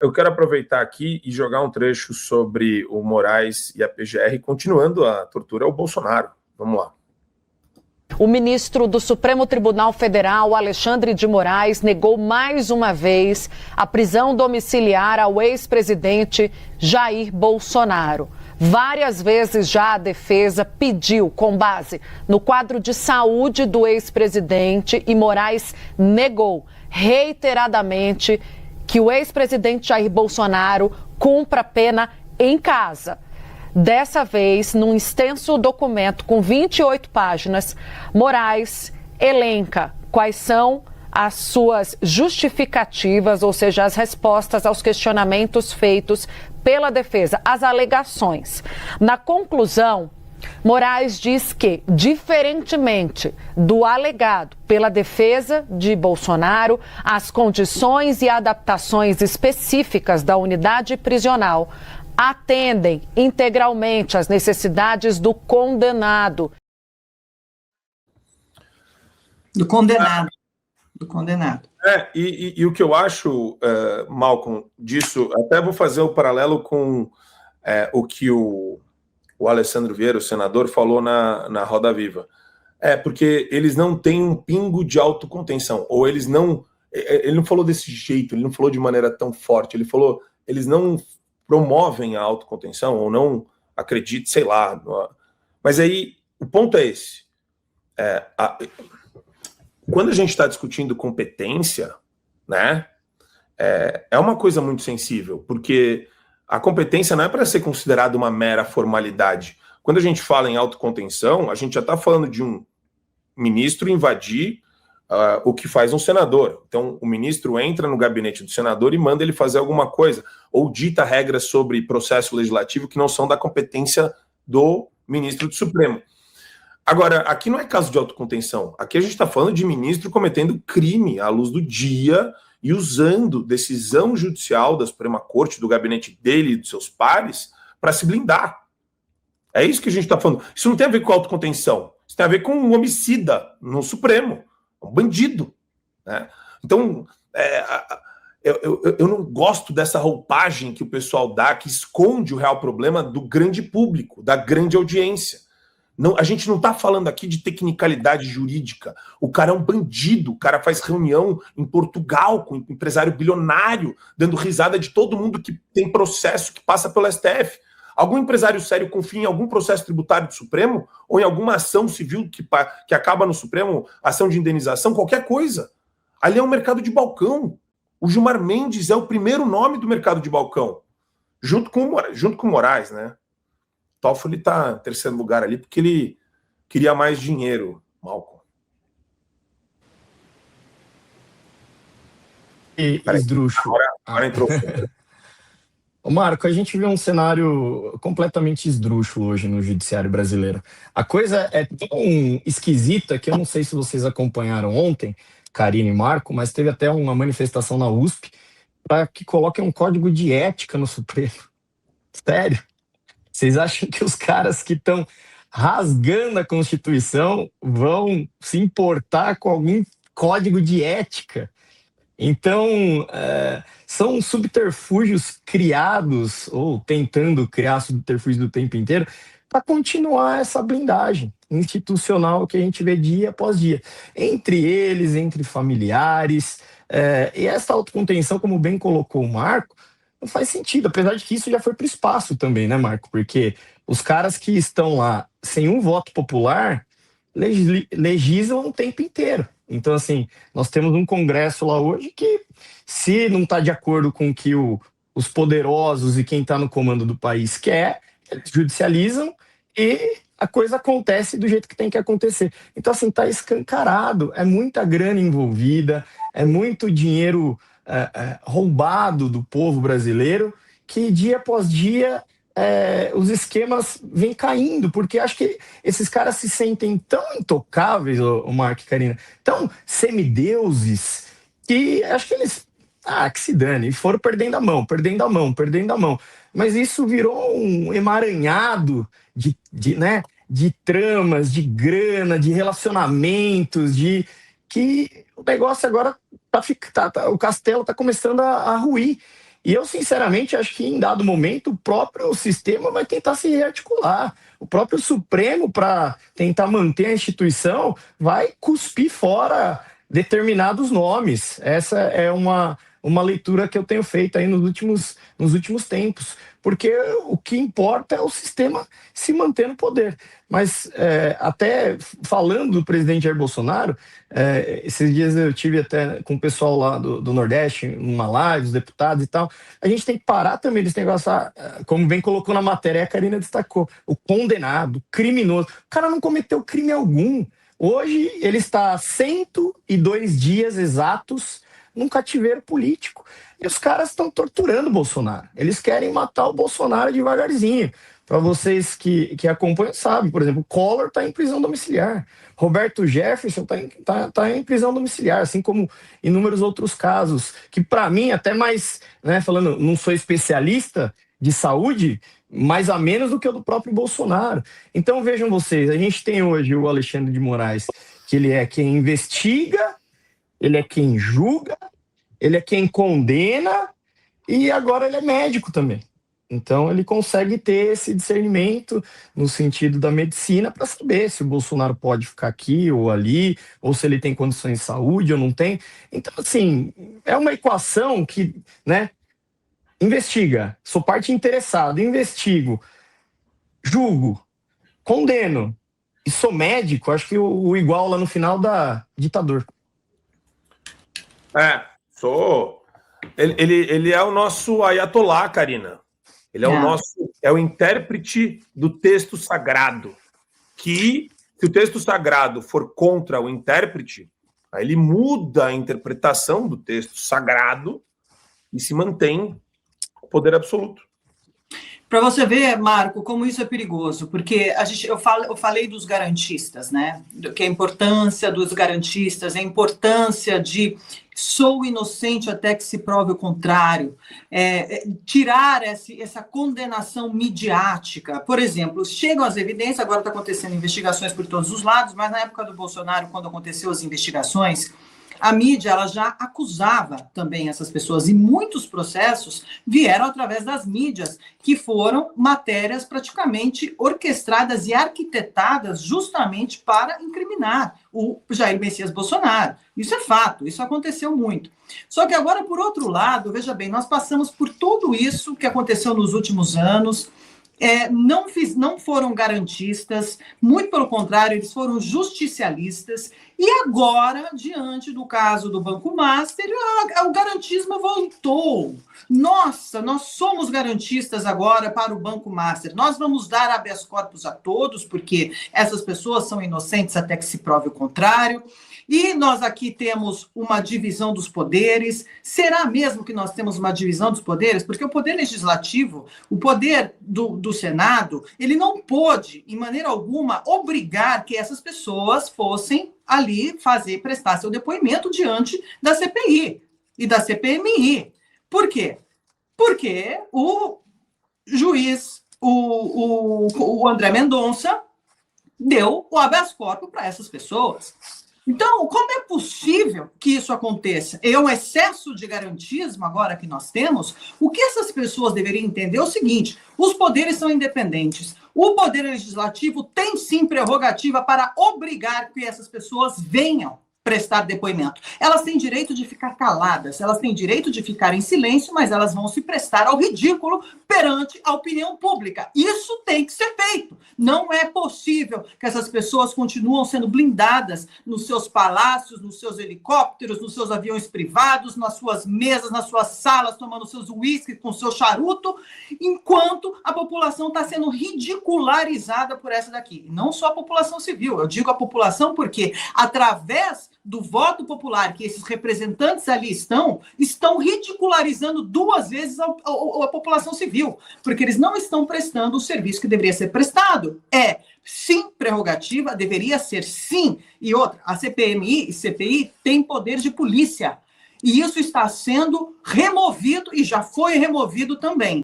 eu quero aproveitar aqui e jogar um trecho sobre o Moraes e a PGR, continuando a tortura ao Bolsonaro. Vamos lá. O ministro do Supremo Tribunal Federal, Alexandre de Moraes, negou mais uma vez a prisão domiciliar ao ex-presidente Jair Bolsonaro. Várias vezes já a defesa pediu, com base no quadro de saúde do ex-presidente, e Moraes negou reiteradamente que o ex-presidente Jair Bolsonaro cumpra a pena em casa. Dessa vez, num extenso documento com 28 páginas, Moraes elenca quais são as suas justificativas, ou seja, as respostas aos questionamentos feitos pela defesa, as alegações. Na conclusão, Moraes diz que, diferentemente do alegado pela defesa de Bolsonaro, as condições e adaptações específicas da unidade prisional atendem integralmente às necessidades do condenado. Do condenado. Do condenado. E o que eu acho, Malcolm, disso, até vou fazer o paralelo com o que o Alessandro Vieira, o senador, falou na Roda Viva. Porque eles não têm um pingo de autocontenção, ou eles não... Ele não falou desse jeito, ele não falou de maneira tão forte, ele falou, eles não promovem a autocontenção, ou não acreditam, sei lá. Mas aí, o ponto é esse. Quando a gente está discutindo competência, né, é uma coisa muito sensível, porque a competência não é para ser considerada uma mera formalidade. Quando a gente fala em autocontenção, a gente já está falando de um ministro invadir o que faz um senador. Então, o ministro entra no gabinete do senador e manda ele fazer alguma coisa, ou dita regras sobre processo legislativo que não são da competência do ministro do Supremo. Agora, aqui não é caso de autocontenção. Aqui a gente está falando de ministro cometendo crime à luz do dia e usando decisão judicial da Suprema Corte, do gabinete dele e dos seus pares, para se blindar. É isso que a gente está falando. Isso não tem a ver com autocontenção. Isso tem a ver com um homicida no Supremo. Um bandido, né? Então, eu não gosto dessa roupagem que o pessoal dá, que esconde o real problema do grande público, da grande audiência. Não, a gente não está falando aqui de tecnicalidade jurídica. O cara é um bandido, o cara faz reunião em Portugal com um empresário bilionário, dando risada de todo mundo que tem processo que passa pelo STF. Algum empresário sério confia em algum processo tributário do Supremo? Ou em alguma ação civil que acaba no Supremo, ação de indenização, qualquer coisa? Ali é um mercado de balcão. O Gilmar Mendes é o primeiro nome do mercado de balcão, junto com o Moraes, né? Toffoli está em terceiro lugar ali porque ele queria mais dinheiro, Malcolm. Esdrúxulo. Agora entrou. Ô Marco, a gente vê um cenário completamente esdrúxulo hoje no judiciário brasileiro. A coisa é tão esquisita que eu não sei se vocês acompanharam ontem, Karine e Marco, mas teve até uma manifestação na USP para que coloquem um código de ética no Supremo. Sério? Vocês acham que os caras que estão rasgando a Constituição vão se importar com algum código de ética? Então, são subterfúgios criados, ou tentando criar subterfúgios do tempo inteiro, para continuar essa blindagem institucional que a gente vê dia após dia. Entre eles, entre familiares. E essa autocontenção, como bem colocou o Marco, não faz sentido, apesar de que isso já foi para o espaço também, né, Marco? Porque os caras que estão lá sem um voto popular legislam o tempo inteiro. Então, assim, nós temos um Congresso lá hoje que, se não está de acordo com o que os poderosos e quem está no comando do país quer, eles judicializam e a coisa acontece do jeito que tem que acontecer. Então, assim, está escancarado, é muita grana envolvida, é muito dinheiro roubado do povo brasileiro, que dia após dia os esquemas vêm caindo, porque acho que esses caras se sentem tão intocáveis, o Marco e Karina, tão semideuses, que acho que eles, que se dane, foram perdendo a mão. Mas isso virou um emaranhado de tramas, de grana, de relacionamentos, que o negócio agora o castelo está começando a ruir. E eu, sinceramente, acho que em dado momento o próprio sistema vai tentar se rearticular. O próprio Supremo, para tentar manter a instituição, vai cuspir fora determinados nomes. Essa é uma leitura que eu tenho feito aí nos últimos tempos, porque o que importa é o sistema se manter no poder. Mas até falando do presidente Jair Bolsonaro, esses dias eu tive até com o pessoal lá do Nordeste, numa live, os deputados e tal, a gente tem que parar também desse negócio, como bem colocou na matéria, a Karina destacou, o condenado, criminoso. O cara não cometeu crime algum. Hoje ele está há 102 dias exatos num cativeiro político. E os caras estão torturando o Bolsonaro. Eles querem matar o Bolsonaro devagarzinho. Para vocês que acompanham, sabem, por exemplo, o Collor está em prisão domiciliar. Roberto Jefferson tá em prisão domiciliar, assim como inúmeros outros casos, que para mim, até mais, né, falando, não sou especialista de saúde, mais a menos do que o do próprio Bolsonaro. Então vejam vocês, a gente tem hoje o Alexandre de Moraes, que ele é quem investiga, ele é quem julga, ele é quem condena e agora ele é médico também. Então ele consegue ter esse discernimento no sentido da medicina para saber se o Bolsonaro pode ficar aqui ou ali, ou se ele tem condições de saúde ou não tem. Então, assim, é uma equação que, né, investiga, sou parte interessada, investigo, julgo, condeno e sou médico, acho que o igual lá no final dá ditador. Ele é o nosso ayatollah, Karina. Ele é o intérprete do texto sagrado. Que, se o texto sagrado for contra o intérprete, aí ele muda a interpretação do texto sagrado e se mantém o poder absoluto. Para você ver, Marco, como isso é perigoso, porque eu falei dos garantistas, né? Que a importância dos garantistas, a importância de sou inocente até que se prove o contrário, tirar essa condenação midiática. Por exemplo, chegam as evidências, agora está acontecendo investigações por todos os lados, mas na época do Bolsonaro, quando aconteceu as investigações, a mídia ela já acusava também essas pessoas, e muitos processos vieram através das mídias, que foram matérias praticamente orquestradas e arquitetadas justamente para incriminar o Jair Messias Bolsonaro. Isso é fato, isso aconteceu muito. Só que agora, por outro lado, veja bem, nós passamos por tudo isso que aconteceu nos últimos anos. Não foram garantistas, muito pelo contrário, eles foram justicialistas, e agora, diante do caso do Banco Master, o garantismo voltou. Nossa, nós somos garantistas agora para o Banco Master, nós vamos dar habeas corpus a todos, porque essas pessoas são inocentes até que se prove o contrário. E nós aqui temos uma divisão dos poderes. Será mesmo que nós temos uma divisão dos poderes? Porque o poder legislativo, o poder do Senado, ele não pôde, em maneira alguma, obrigar que essas pessoas fossem ali prestar seu depoimento diante da CPI e da CPMI. Por quê? Porque o juiz, o André Mendonça, deu o habeas corpus para essas pessoas. Então, como é possível que isso aconteça? É um excesso de garantismo agora que nós temos? O que essas pessoas deveriam entender é o seguinte: os poderes são independentes. O poder legislativo tem sim prerrogativa para obrigar que essas pessoas venham prestar depoimento. Elas têm direito de ficar caladas, elas têm direito de ficar em silêncio, mas elas vão se prestar ao ridículo perante a opinião pública. Isso tem que ser feito. Não é possível que essas pessoas continuem sendo blindadas nos seus palácios, nos seus helicópteros, nos seus aviões privados, nas suas mesas, nas suas salas, tomando seus uísques com seu charuto, enquanto a população está sendo ridicularizada por essa daqui. E não só a população civil, eu digo a população porque, através do voto popular que esses representantes ali estão ridicularizando duas vezes a população civil, porque eles não estão prestando o serviço que deveria ser prestado. Sim, prerrogativa, deveria ser sim. E outra, a CPMI e CPI têm poder de polícia. E isso está sendo removido e já foi removido também.